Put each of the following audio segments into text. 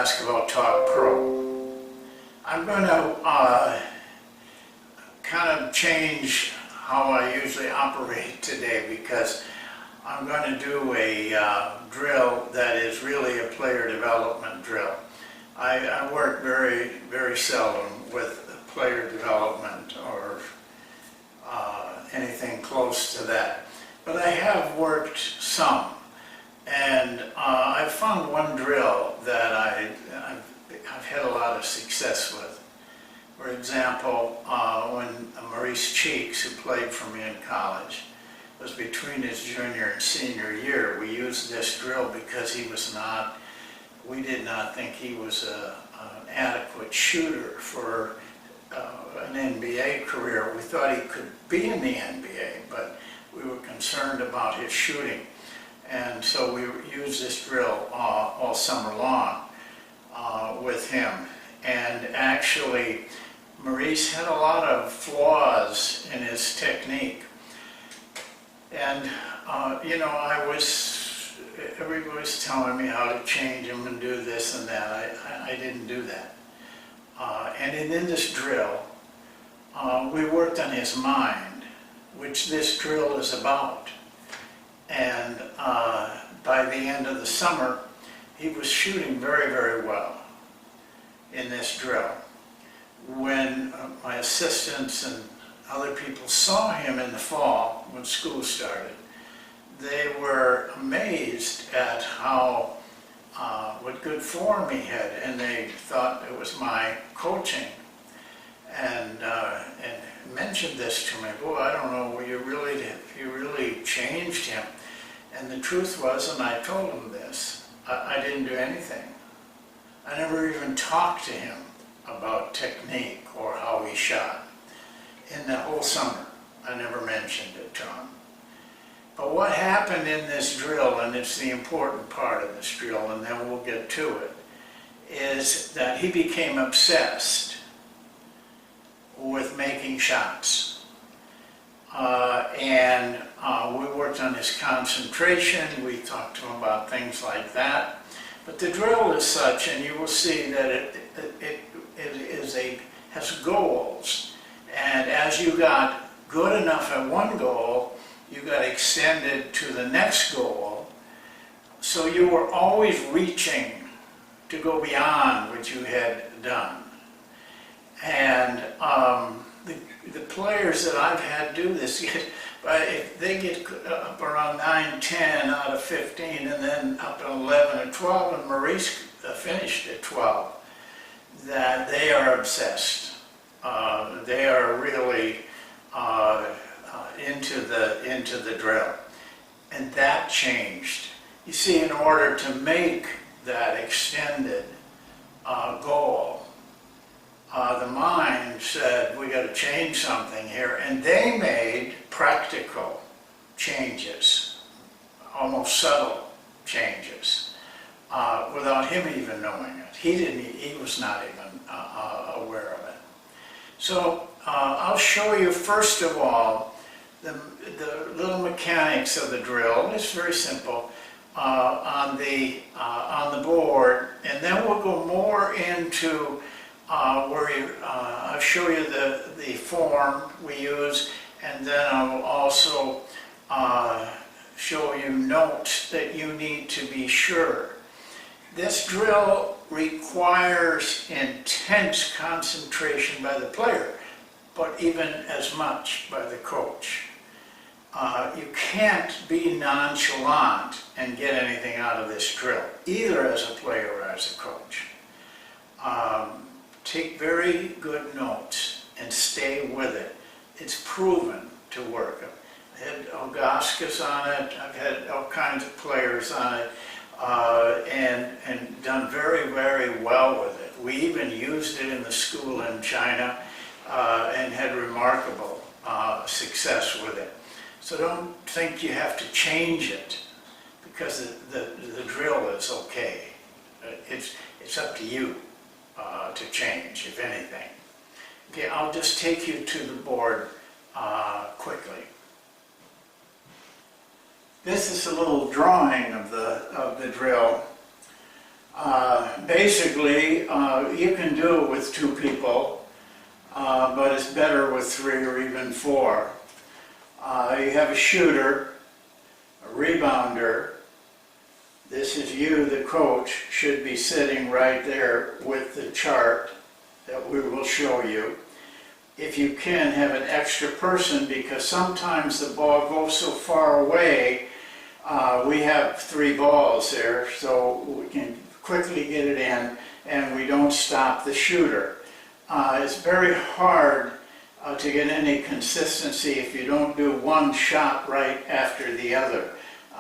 Basketball Talk Pro. I'm going to kind of change how I usually operate today because I'm going to do a drill that is really a player development drill. I work very seldom with player development or anything close to that, but I have worked some. And I've found one drill that I've had a lot of success with. For example, when Maurice Cheeks, who played for me in college, was between his junior and senior year, we used this drill because we did not think he was an adequate shooter for an NBA career. We thought he could be in the NBA, but we were concerned about his shooting. And so we used this drill all summer long with him. And actually, Maurice had a lot of flaws in his technique. And, everybody was telling me how to change him and do this and that. I didn't do that. And in this drill, we worked on his mind, which this drill is about. And by the end of the summer, he was shooting very well in this drill. When my assistants and other people saw him in the fall, when school started, they were amazed at what good form he had, and they thought it was my coaching. And mentioned this to me. Boy, I don't know, you really changed him. And the truth was, and I told him this, I didn't do anything. I never even talked to him about technique or how he shot. In the whole summer, I never mentioned it to him. But what happened in this drill, and it's the important part of this drill, and then we'll get to it, is that he became obsessed with making shots. We worked on his concentration. We talked to him about things like that. But the drill is such, and you will see that it has goals. And as you got good enough at one goal, you got extended to the next goal. So you were always reaching to go beyond what you had done. And the players that I've had do this, if they get up around 9, 10 out of 15, and then up to 11 and 12, and Maurice finished at 12, that they are obsessed. They are really into the drill. And that changed. You see, in order to make that extended goal, the mind said, we got to change something here. And they made practical changes, almost subtle changes, without him even knowing it. He was not even aware of it. So I'll show you, first of all, the little mechanics of the drill. It's very simple on the board, and then we'll go more into I'll show you the form we use, and then I will also show you notes that you need to be sure. This drill requires intense concentration by the player, but even as much by the coach. You can't be nonchalant and get anything out of this drill, either as a player or as a coach. Take very good notes and stay with it. It's proven to work. I've had Ilgauskas on it, I've had all kinds of players on it, and done very well with it. We even used it in the school in China and had remarkable success with it. So don't think you have to change it because the drill is okay. It's up to you to change, if anything. Okay, I'll just take you to the board quickly. This is a little drawing of the drill. Basically, you can do it with 2 people, but it's better with 3 or even 4. You have a shooter, a rebounder. This is you, the coach, should be sitting right there with the chart that we will show you. If you can, have an extra person, because sometimes the ball goes so far away. We have 3 balls there, so we can quickly get it in and we don't stop the shooter. It's very hard to get any consistency if you don't do one shot right after the other.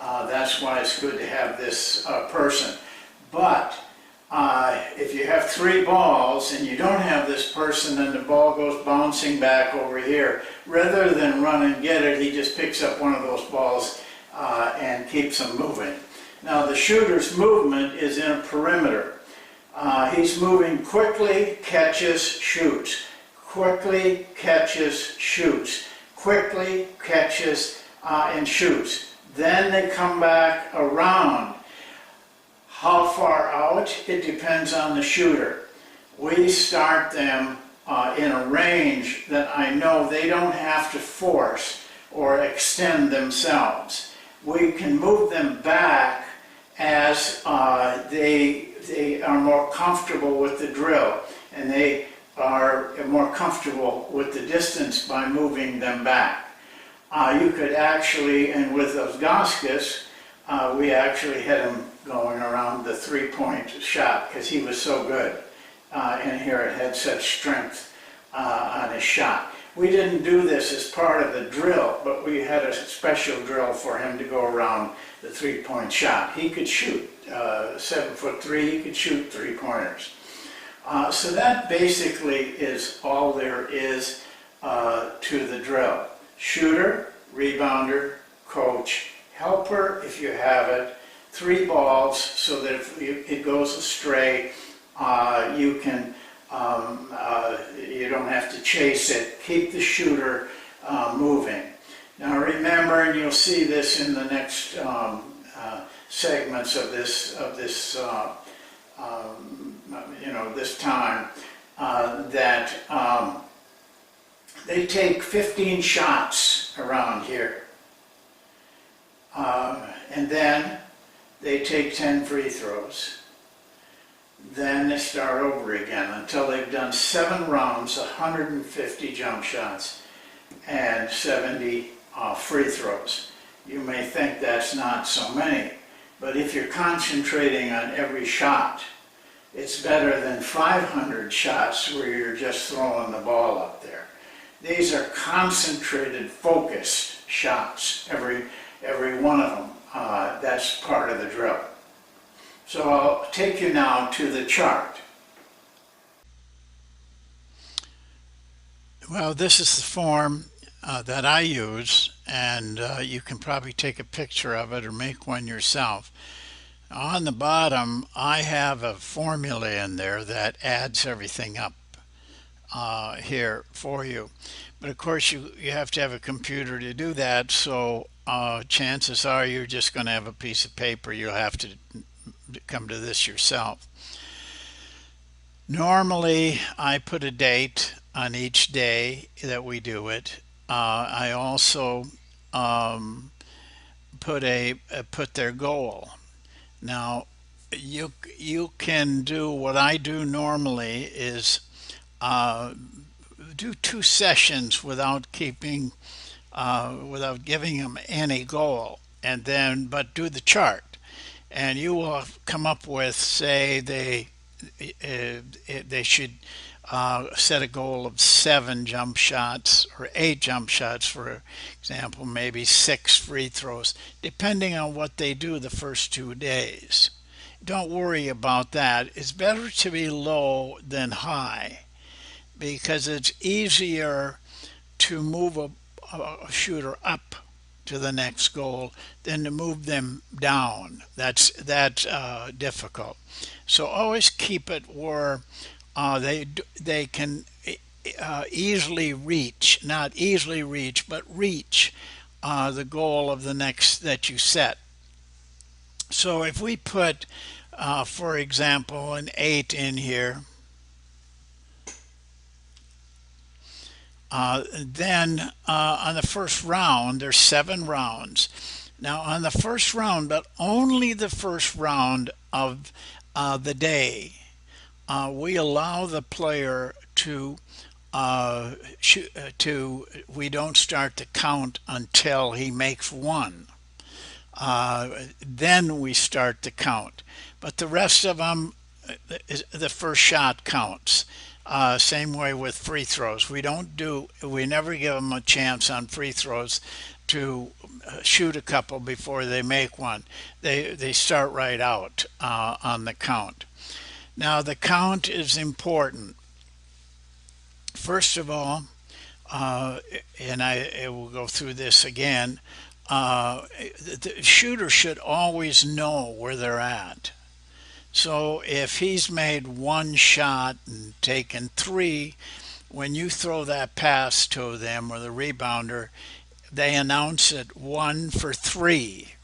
That's why it's good to have this person. But if you have 3 balls and you don't have this person and the ball goes bouncing back over here, rather than run and get it, he just picks up one of those balls and keeps them moving. Now the shooter's movement is in a perimeter. He's moving quickly, catches, shoots. Quickly, catches, shoots. Quickly, catches, and shoots. Then they come back around. How far out? It depends on the shooter. We start them in a range that I know they don't have to force or extend themselves. We can move them back as they are more comfortable with the drill, and they are more comfortable with the distance by moving them back. You could actually, and with Osgauskas, we actually had him going around the 3-point shot because he was so good, and here it had such strength on his shot. We didn't do this as part of the drill, but we had a special drill for him to go around the 3-point shot. He could shoot 7'3", he could shoot 3-pointers. So that basically is all there is to the drill. Shooter, rebounder, coach, helper if you have it, 3 balls so that if it goes astray, you can you don't have to chase it. Keep the shooter moving. Now remember, and you'll see this in the next segments of this this time, that they take 15 shots around here, and then they take 10 free throws. Then they start over again until they've done 7 rounds, 150 jump shots, and 70 free throws. You may think that's not so many, but if you're concentrating on every shot, it's better than 500 shots where you're just throwing the ball up there. These are concentrated, focused shots, every one of them. That's part of the drill. So I'll take you now to the chart. Well, this is the form that I use, and you can probably take a picture of it or make one yourself. On the bottom, I have a formula in there that adds everything up here for you. But of course, you have to have a computer to do that, so chances are you're just going to have a piece of paper. You'll have to come to this yourself. Normally, I put a date on each day that we do it. I also put their goal. Now, you can do what I do normally is do 2 sessions without giving them any goal, and then but do the chart. And you will come up with, say, they should set a goal of 7 jump shots or 8 jump shots, for example, maybe 6 free throws, depending on what they do the first 2 days. Don't worry about that. It's better to be low than high because it's easier to move a shooter up to the next goal than to move them down. That's difficult. So always keep it where they can easily reach, not easily reach, but reach the goal of the next that you set. So if we put for example, an 8 in here. Then on the first round, there's 7 rounds. Now on the first round, but only the first round of the day, we allow the player to we don't start to count until he makes one. Then we start to count. But the rest of them, the first shot counts. Same way with free throws. We never give them a chance on free throws to shoot a couple before they make one. They start right out on the count. Now the count is important. First of all, and I will go through this again. The shooter should always know where they're at. So if he's made one shot and taken 3, when you throw that pass to them or the rebounder, they announce it 1 for 3,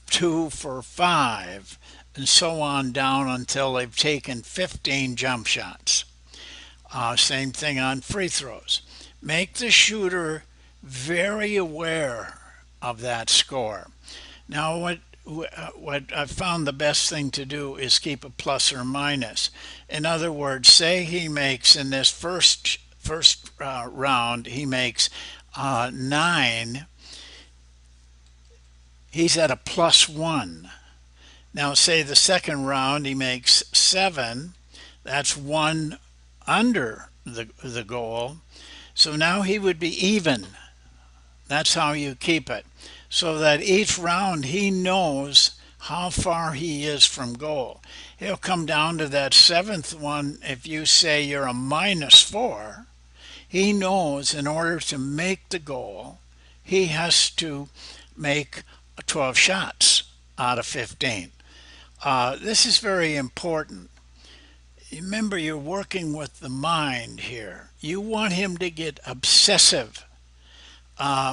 2 for 5, and so on down until they've taken 15 jump shots. Same thing on free throws. Make the shooter very aware of that score. Now, what I've found the best thing to do is keep a plus or minus. In other words, say he makes in this first round, he makes 9. He's at a +1. Now, say the second round he makes 7. That's 1 under the goal. So now he would be even. That's how you keep it. So that each round he knows how far he is from goal. He'll come down to that 7th one. If you say you're a -4, he knows in order to make the goal, he has to make 12 shots out of 15. This is very important. Remember, you're working with the mind here. You want him to get obsessive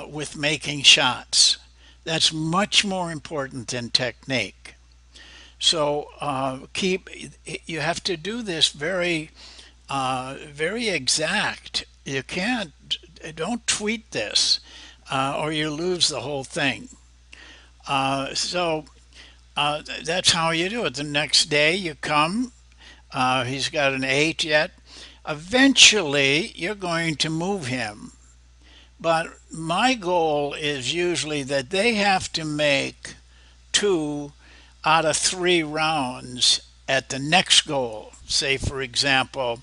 with making shots. That's much more important than technique. So you have to do this very exact. You don't tweak this or you lose the whole thing. So that's how you do it. The next day you come, he's got an 8 yet. Eventually you're going to move him. But my goal is usually that they have to make 2 out of 3 rounds at the next goal. Say, for example,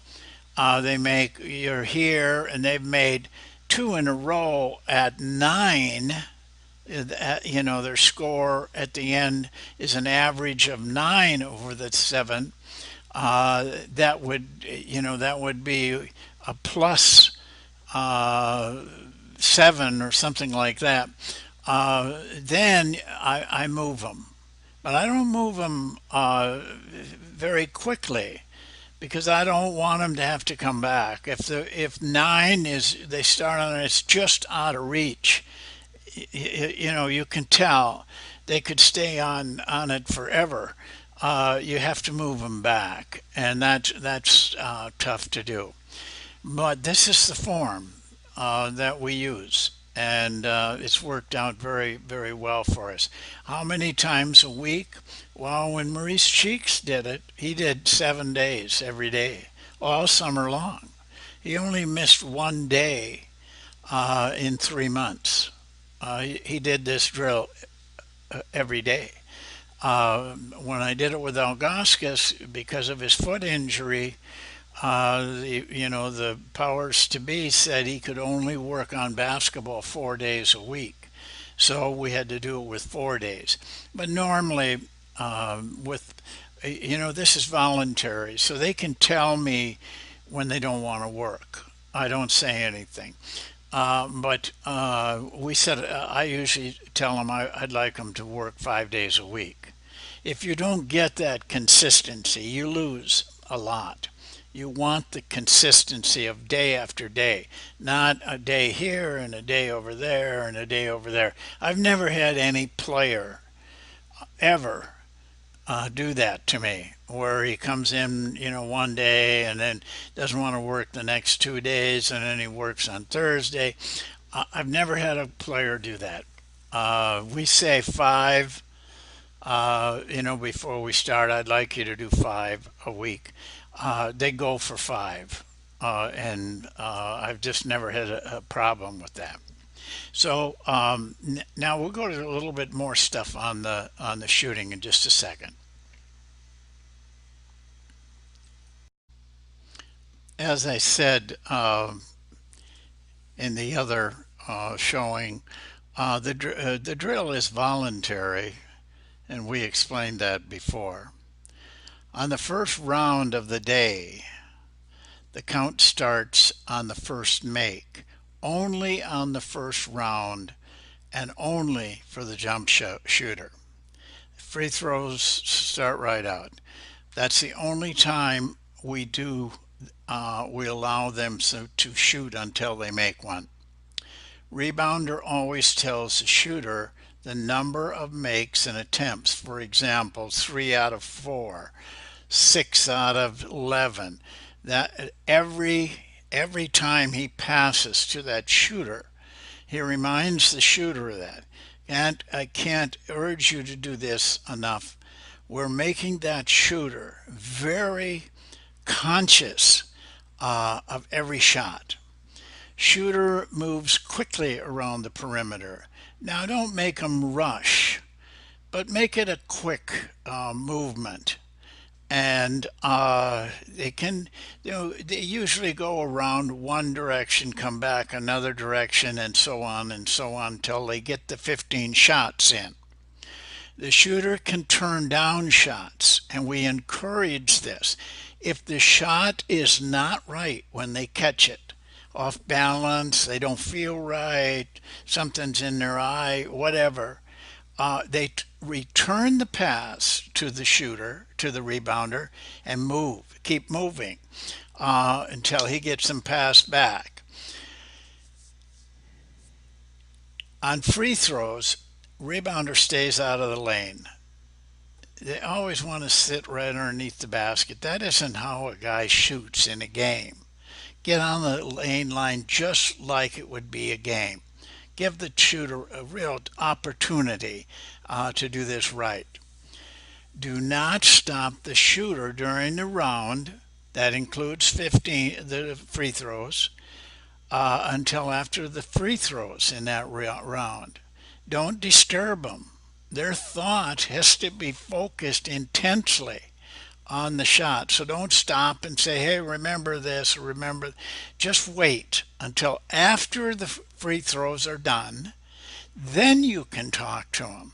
you're here and they've made 2 in a row at 9. Their score at the end is an average of 9 over the 7. That would be a plus 7 or something like that. Then I move them, but I don't move them very quickly because I don't want them to have to come back. If 9 is they start on it, it's just out of reach. You can tell they could stay on it forever. You have to move them back, and that's tough to do. But this is the form that we use, and it's worked out very, very well for us. How many times a week? Well, when Maurice Cheeks did it, he did 7 days every day, all summer long. He only missed 1 day in 3 months. He did this drill every day. When I did it with Ilgauskas, because of his foot injury, the powers to be said he could only work on basketball 4 days a week. So we had to do it with 4 days. But normally, this is voluntary, so they can tell me when they don't want to work. I don't say anything. But we said I usually tell them I'd like them to work 5 days a week. If you don't get that consistency, you lose a lot. You want the consistency of day after day, not a day here and a day over there and a day over there. I've never had any player ever do that to me, where he comes in, one day and then doesn't want to work the next 2 days, and then he works on Thursday. I've never had a player do that. We say five, before we start. I'd like you to do 5 a week. They go for five, and I've just never had a problem with that. So now we'll go to a little bit more stuff on the shooting in just a second. As I said in the other showing, the drill is voluntary, and we explained that before. On the first round of the day, the count starts on the first make, only on the first round, and only for the shooter. Free throws start right out. That's the only time we allow them to shoot until they make one. Rebounder always tells the shooter the number of makes and attempts. For example, 3 out of 4, 6 out of 11. That every time he passes to that shooter, he reminds the shooter of that. And I can't urge you to do this enough. We're making that shooter very conscious of every shot. Shooter moves quickly around the perimeter. Now, don't make them rush, but make it a quick movement. And they usually go around one direction, come back another direction, and so on until they get the 15 shots in. The shooter can turn down shots, and we encourage this. If the shot is not right when they catch it, off balance, they don't feel right, something's in their eye, whatever, they return the pass to the shooter, to the rebounder, and keep moving until he gets them passed back. On free throws, rebounder stays out of the lane. They always want to sit right underneath the basket. That isn't how a guy shoots in a game. Get on the lane line just like it would be a game. Give the shooter a real opportunity to do this right. Do not stop the shooter during the round. That includes 15 the free throws until after the free throws in that round. Don't disturb them. Their thought has to be focused intensely on the shot. So don't stop and say, hey, remember this, remember. Just wait until after the free throws are done. Then you can talk to them.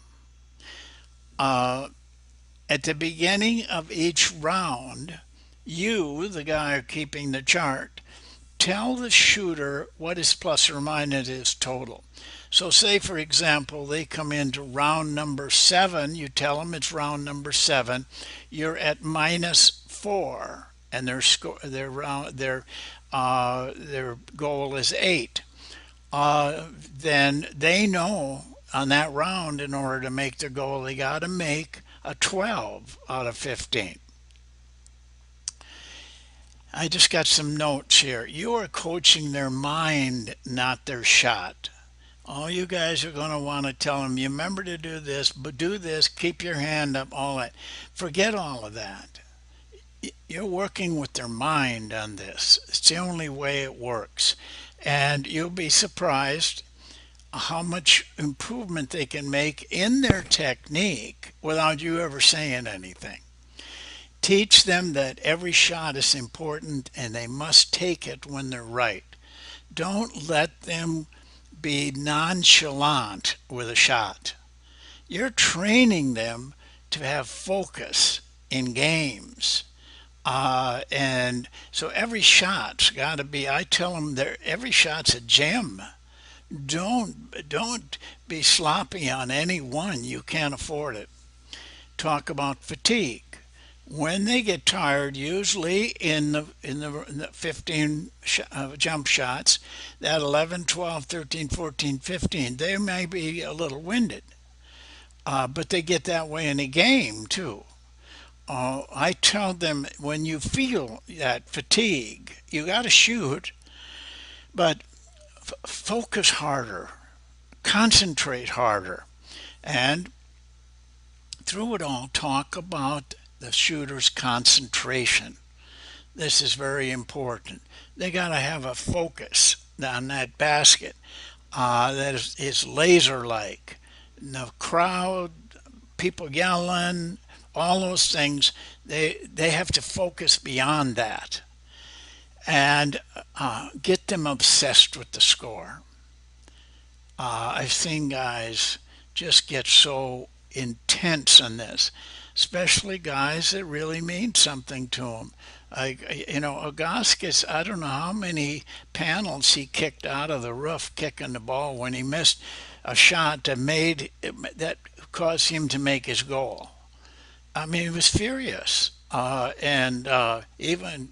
At the beginning of each round, you, the guy keeping the chart, tell the shooter what his plus or minus is total. So say, for example, they come into round number 7. You tell them it's round number 7. You're at -4, and their goal is 8. Then they know on that round, in order to make their goal, they got to make a 12 out of 15. I just got some notes here. You are coaching their mind, not their shot. All you guys are going to want to tell them, you remember to do this, but do this, keep your hand up, all that. Forget all of that. You're working with their mind on this. It's the only way it works. And you'll be surprised how much improvement they can make in their technique without you ever saying anything. Teach them that every shot is important and they must take it when they're right. Don't let them be nonchalant with a shot. You're training them to have focus in games. And so every shot's got to be, I tell them every shot's a gem. Don't be sloppy on any one. You can't afford it. Talk about fatigue. When they get tired, usually in the 15 jump shots, that 11, 12, 13, 14, 15, they may be a little winded, but they get that way in a game too. I tell them when you feel that fatigue, you got to shoot, but focus harder, concentrate harder, and through it all, talk about the shooter's concentration. This is very important. They got to have a focus on that basket that is laser like. The crowd, people yelling, all those things, they have to focus beyond that and get them obsessed with the score. I've seen guys just get so intense on this, especially guys that really mean something to them. Like, Auguskis, I don't know how many panels he kicked out of the roof kicking the ball when he missed a shot that caused him to make his goal. I mean, he was furious. And even,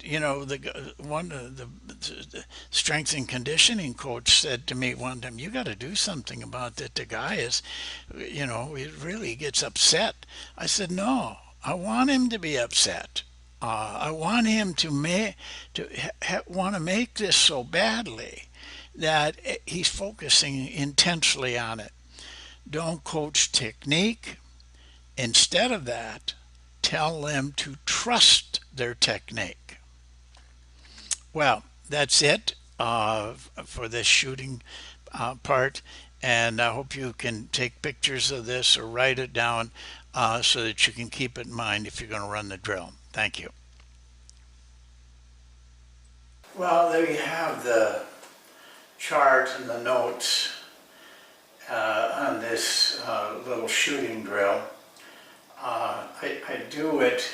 one of the strength and conditioning coach said to me one time, "You got to do something about that. The guy is, he really gets upset." I said, "No, I want him to be upset. I want him to want to make this so badly that he's focusing intensely on it. Don't coach technique. Instead of that, tell them to trust their technique." Well, that's it for this shooting part. And I hope you can take pictures of this or write it down so that you can keep it in mind if you're going to run the drill. Thank you. Well, there you have the chart and the notes on this little shooting drill. I do it,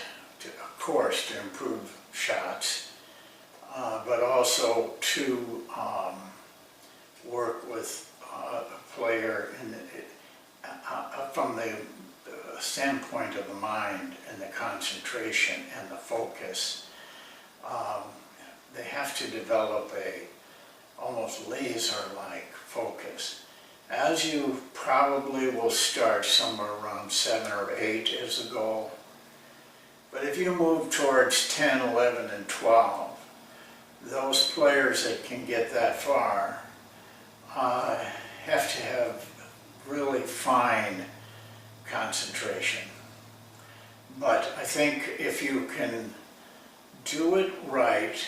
of course, to improve shots, but also to work with a player from the standpoint of the mind and the concentration and the focus. They have to develop a almost laser-like focus. As you probably will start somewhere around 7 or 8 is the goal. But if you move towards 10, 11, and 12, those players that can get that far have to have really fine concentration. But I think if you can do it right,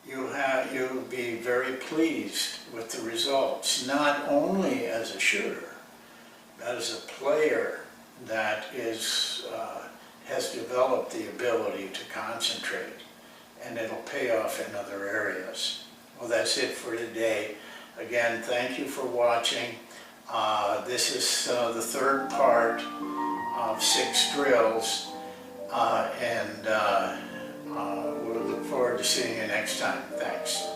you'll be very pleased with the results, not only as a shooter, but as a player that has developed the ability to concentrate, and it'll pay off in other areas. Well, that's it for today. Again, thank you for watching. This is the third part of 6 drills, and we'll look forward to seeing you next time. Thanks.